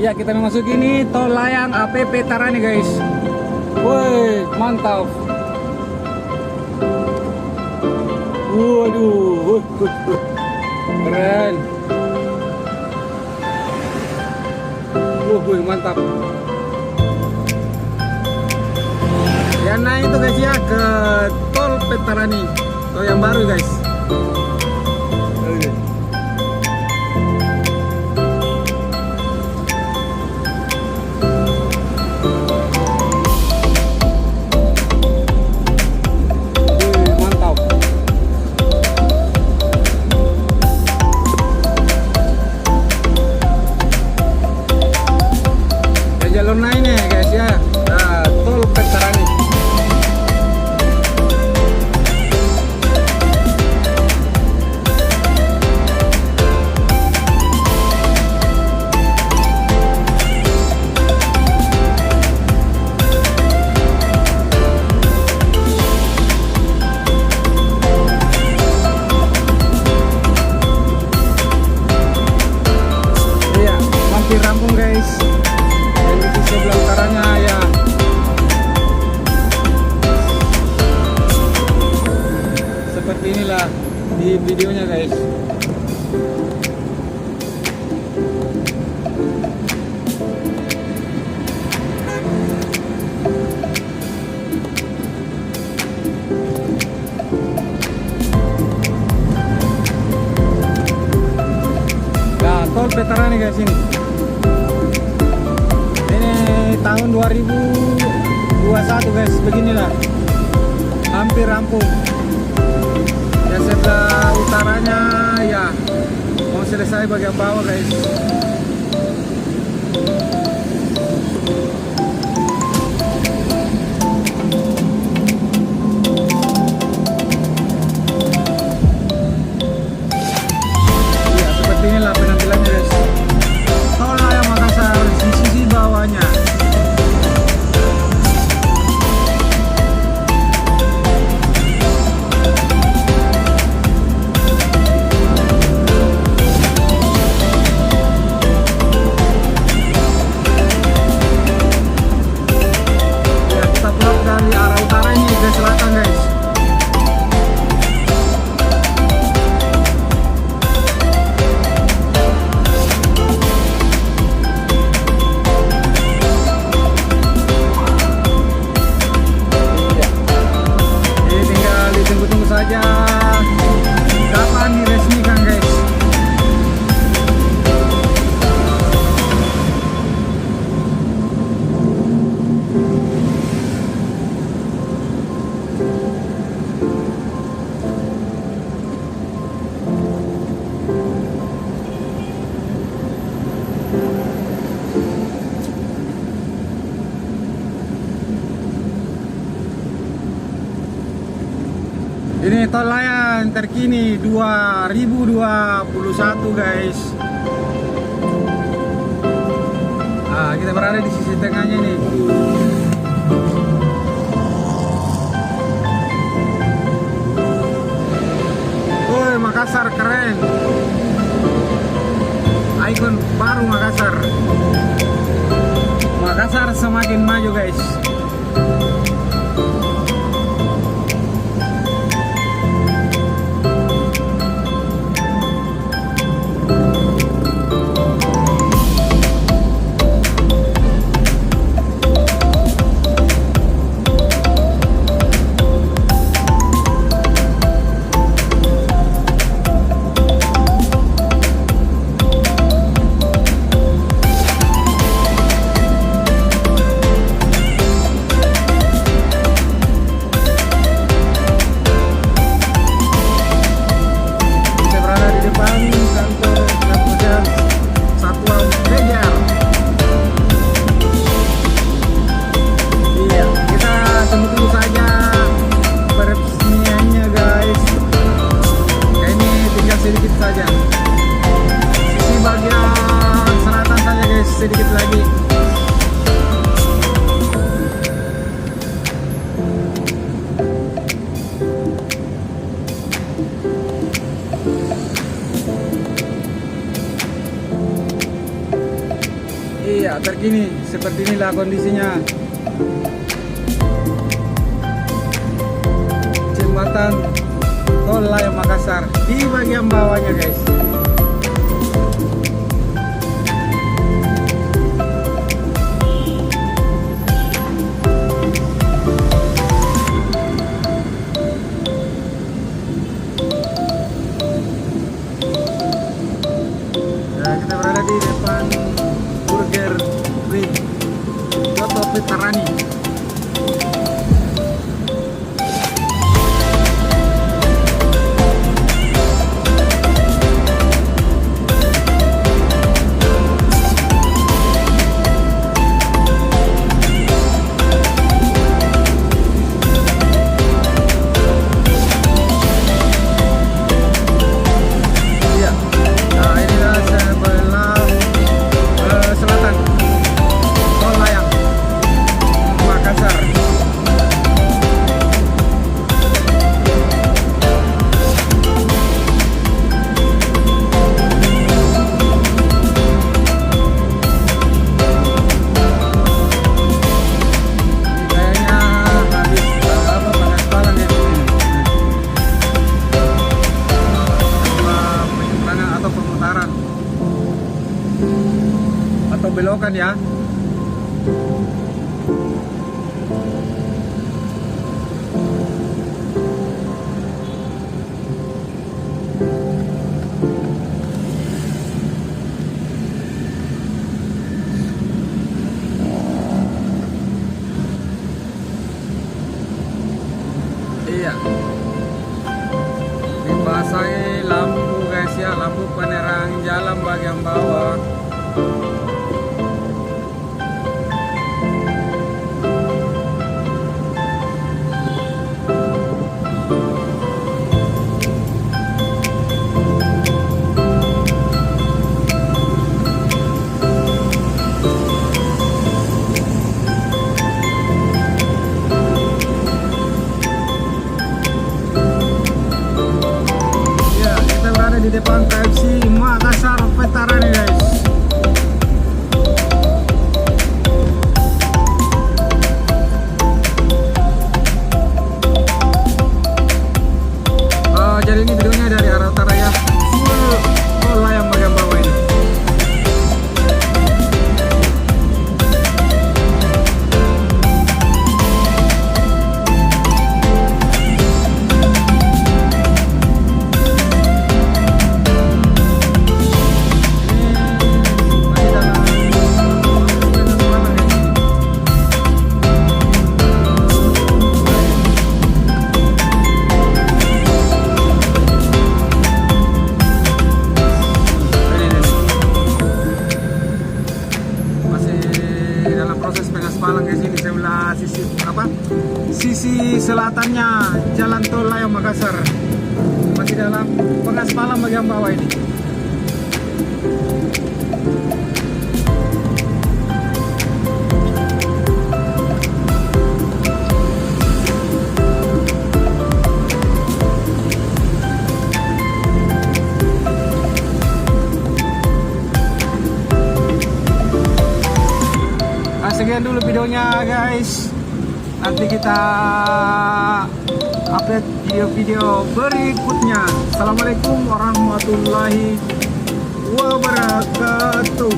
Ya, kita memasuki ini Tol Layang A pettarani guys. Woi, mantap. Waduh, keren. Mantap. Ya, nah itu guys ya ke Tol Pettarani, tol yang baru guys. Jalur naiknya ya guys ya, nah, tol pettarani. Iya, mampir rampung guys. Sebelah utaranya ya. Seperti inilah di videonya guys. Nah, tol pettarani guys ini. Tahun 2021 guys, beginilah hampir rampung ya. Sebelah utaranya ya mau selesai bagian bawah guys. Ya, seperti inilah penampilannya guys. Tol Layang Makassar di sisi bawahnya. Dari arah utara ini ke selatan guys. Ini tinggal ditunggu-tunggu saja kapan diresmikan guys. Ini tol layang terkini 2021 guys. Nah, kita berada di sisi tengahnya nih. Woi, Makassar keren. Ikon baru Makassar. Makassar semakin maju guys. saja. Sisi bagian selatan saja guys, sedikit lagi. Iya, terkini seperti inilah kondisinya. Jembatan TOL Layang Makassar di bagian bawahnya guys. Ya, kita berada di depan Burger Bridge Pettarani. Atau belokan ya. Iya. Dibasahi lampu guys ya, lampu penerang jalan bagian bawah. Di depan KFC Makassar Pettarani guys. Jadi ini videonya dari arah utara ya, full TOL Layang bagian bawah ini. Sisi selatannya jalan TOL Layang Makassar masih dalam pengaspalan bagian bawah ini. Sekian dulu videonya guys. Nanti kita update video-video berikutnya. Assalamualaikum warahmatullahi wabarakatuh.